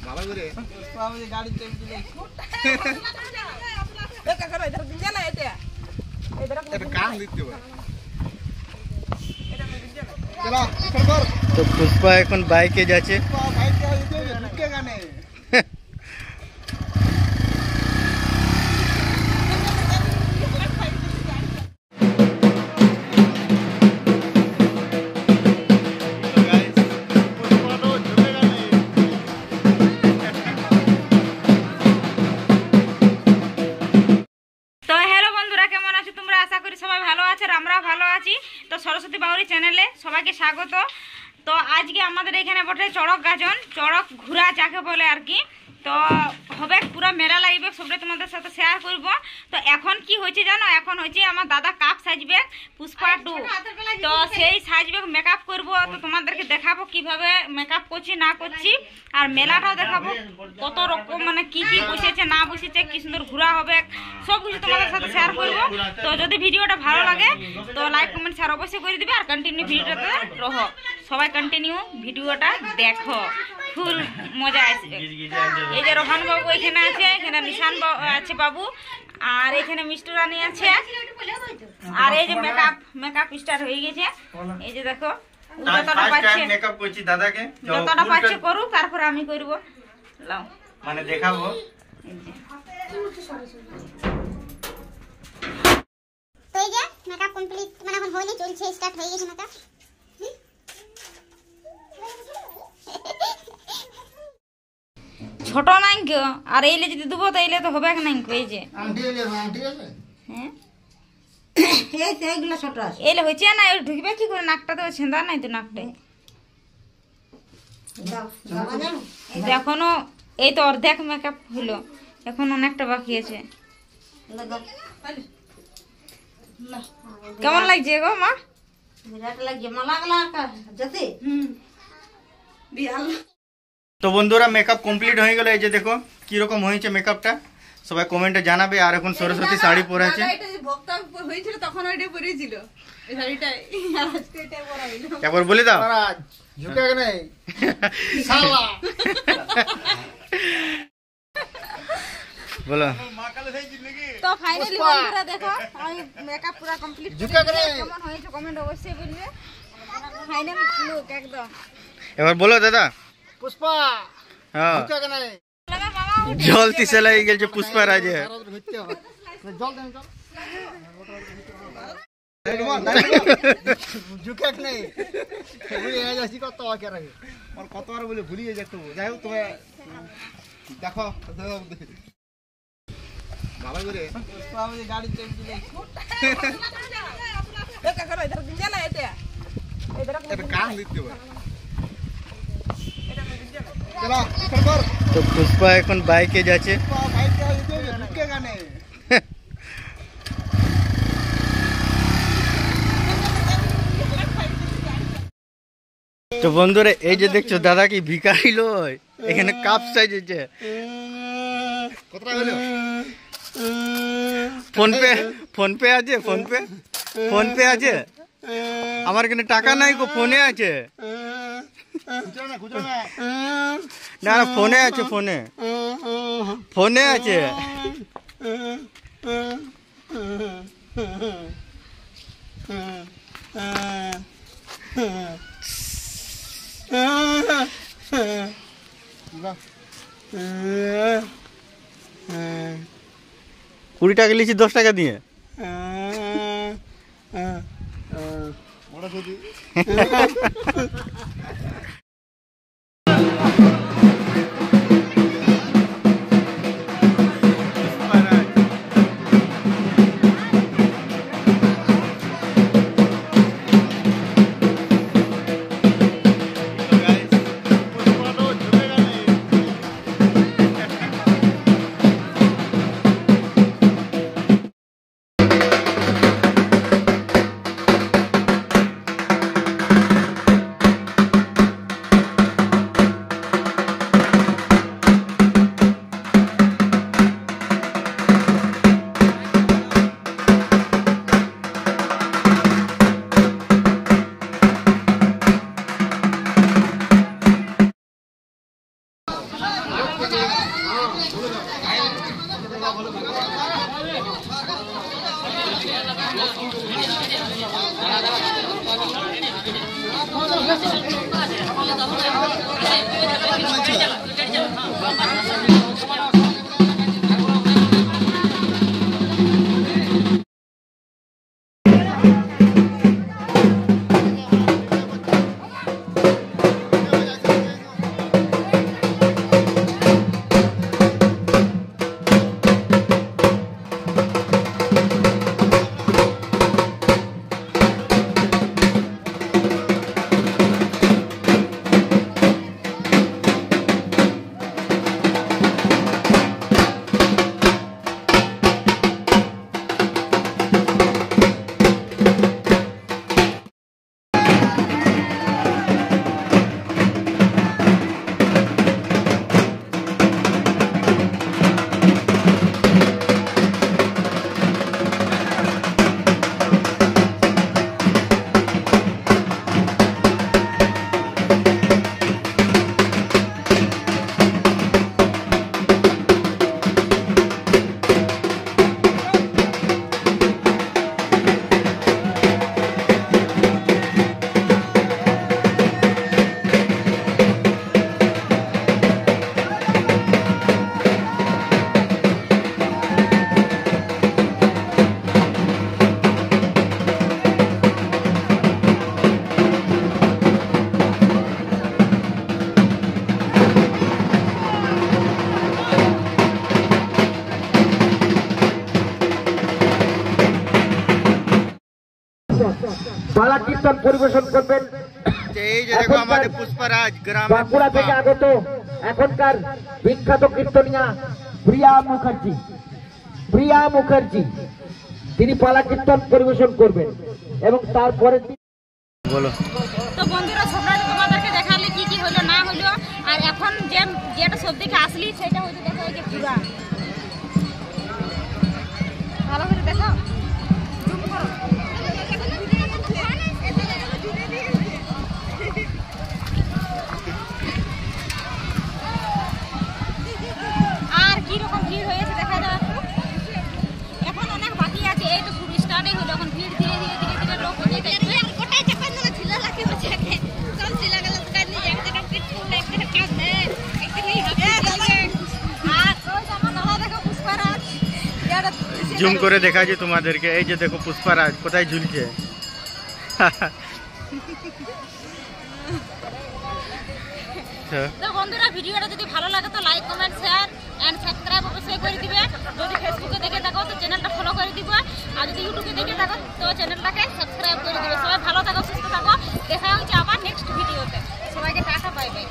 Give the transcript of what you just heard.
ভালো করে পুষ্পাবতী গাড়ি চলছে দেখা করো इधर দিন না এটা এটা কাম দিতে হবে চলো সরকার তো পুষ্পা এখন বাইকে যাচ্ছে বাইকে যেতে হবে ঢুকে গানে তো সরস্বতী বাউরি চ্যানেলে সবাইকে স্বাগত। তো আজকে আমাদের এখানে বটে চড়ক গাজন, চড়ক ঘোরা যাকে বলে আর কি। তো হবে পুরো মেলা লাগবে, সবটাই তোমাদের সাথে শেয়ার করব। তো এখন কি হয়েছে জানো, এখন হয়েছে আমার দাদা কাপ সাজবে পুষ্পা 2। তো সেই সাজবে মেকআপ করব। তো তোমাদেরকে দেখাবো কিভাবে মেকআপ করছি না করছি, আর মেলাটাও দেখাবো কত রকম মানে কি কি বসেছে না বসেছে, কি সুন্দর ঘোরা হবে, সব কিছু তোমাদের সাথে শেয়ার করব। তো যদি ভিডিওটা ভালো লাগে তো লাইক কমেন্ট শেয়ার অবশ্যই করে দিবে, আর কন্টিনিউ ভিডিওটাতে রহো, সবাই কন্টিনিউ ভিডিওটা দেখো, ফুল মজা আসবে। এই যে রোহন বাবু এখানে আছে, এখানে নিশান আছে বাবু, আর এখানে মিষ্টি রানী আছে, আর এই যে মেকআপ স্টার্ট হয়ে গেছে। এই যে দেখো যতটা পাচ্ছে মেকআপ করছি দাদাকে, যতটা পাচ্ছে করুক, তারপরে আমি করব। লাও মানে দেখাবো। তো এই যে মেকআপ কমপ্লিট, মানে এখন হয়নি, চলছে, স্টার্ট হয়ে গেছে মেকআপ। ছোট নাই গো, আর এইলে যদি দেবো তাইলে তো হবে নাই। এই যে হ্যাঁ এইগুলো ছোট আছে, এইলে হয়েছে না, ঢুকবে কি করে, নাকটা তো ছেঁদা নাই তো নাকটায়। এখনো এই তো অর্ধেক মেকআপ হলো, এখন অনেকটা বাকি আছে। কেমন লাগছে গো মা? বিরাট লাগছে, মালা গলা যেতে তো বন্ধুরা মেকআপ কমপ্লিট হয়ে গেল। এই যে দেখো কি রকম হয়েছে মেকআপটা, সবাই কমেন্টে জানাবে। আর এখন সরস্বতী শাড়ি পরে আছে, ভক্তা হয়েছিল তখন ওইটা পরেছিল এই শাড়িটা, আর আজকে এটা পরা হইলো। একবার বলে দাও। মহারাজ ঝুঁকে গানে শালা বলো। তো ফাইনালি বন্ধুরা দেখো আমি মেকআপ পুরো কমপ্লিট ঝুঁকে গানে কেমন হয়েছে কমেন্ট অবশ্যই বলবে। ফাইনাল লুক একদম। এবার বলো দাদা। পুষ্পা হ্যাঁ ঝুঁকে গানে জল তিসে লাগে গেছে পুষ্পা রাজে। জল দেন জল ঝুঁকে গানে ভুলে যাচ্ছি কতবার কে রাখে আর কতবার বলে ভুলিয়ে যেত। যাই হোক তুমি দেখো ভালো করে পুষ্পাবতী গাড়ি চলছে দেখা করো इधर দিন না এটা এটা কাম দিতে হবে চলো সরকার তো পুষ্পা এখন বাইকে যাচ্ছে। বাইকে যেতে হবে ঢুকে গানে তো বন্ধুরা এই যে দেখছো দাদা কি ভিখারি লয়, এখানে কাপ সাইজেছে। কতটা হলো ফোনপে আছে, ফোনপে আছে। আমার এখানে টাকা নাই গো, ফোনে আছে। খুচরো না না না ফোনে আছে, ফোনে আছে। কুড়ি টাকা লিখছি 10 টাকা দিয়ে। ওটা যদি বালা কীর্তন পরিবেশন করবেন এই যে দেখো আমাদের পুষ্পারাজ গ্রামে বাঁকুড়া থেকে আগত এখনকার বিখ্যাত কীর্তনিয়া প্রিয়া মুখার্জি তিনি পালা কীর্তন পরিবেশন করবেন এবং তারপরে বলো। তো বন্ধুরা সবটা তোমাদেরকে দেখালে কি কি হলো না হলো, আর এখন যেটা সব দিকে আসলি সেটা হয়তো দেখো এই যে পুরা ভালো করে দেখো জুম করো। আর কি রকম ভিড় হয়েছে দেখা যাও একটু, এখন অনেক বাকি আছে, এই তো শুরু স্টার্টই হলো, এখন ভিড় ধীরে ধীরে ধীরে ধীরে লোক হয়ে যাচ্ছে। জুম করে দেখাচ্ছি তোমাদেরকে, এই যে দেখো পুষ্পারাজ কোথায় ঝুলছে। তো বন্ধুরা ভিডিওটা যদি ভালো লাগে তো like comment share and subscribe অবশ্যই করে দিবে। যদি ফেসবুকে দেখে থাকো তো চ্যানেলটা ফলো করে দিবে, আর যদি ইউটিউবে দেখে থাকো তো চ্যানেলটাকে সাবস্ক্রাইব করে দিবে। সবাই ভালো থাকো, সুস্থ থাকো, দেখা হচ্ছে আবার নেক্সট ভিডিওতে। সবাইকে টাটা, বাই বাই।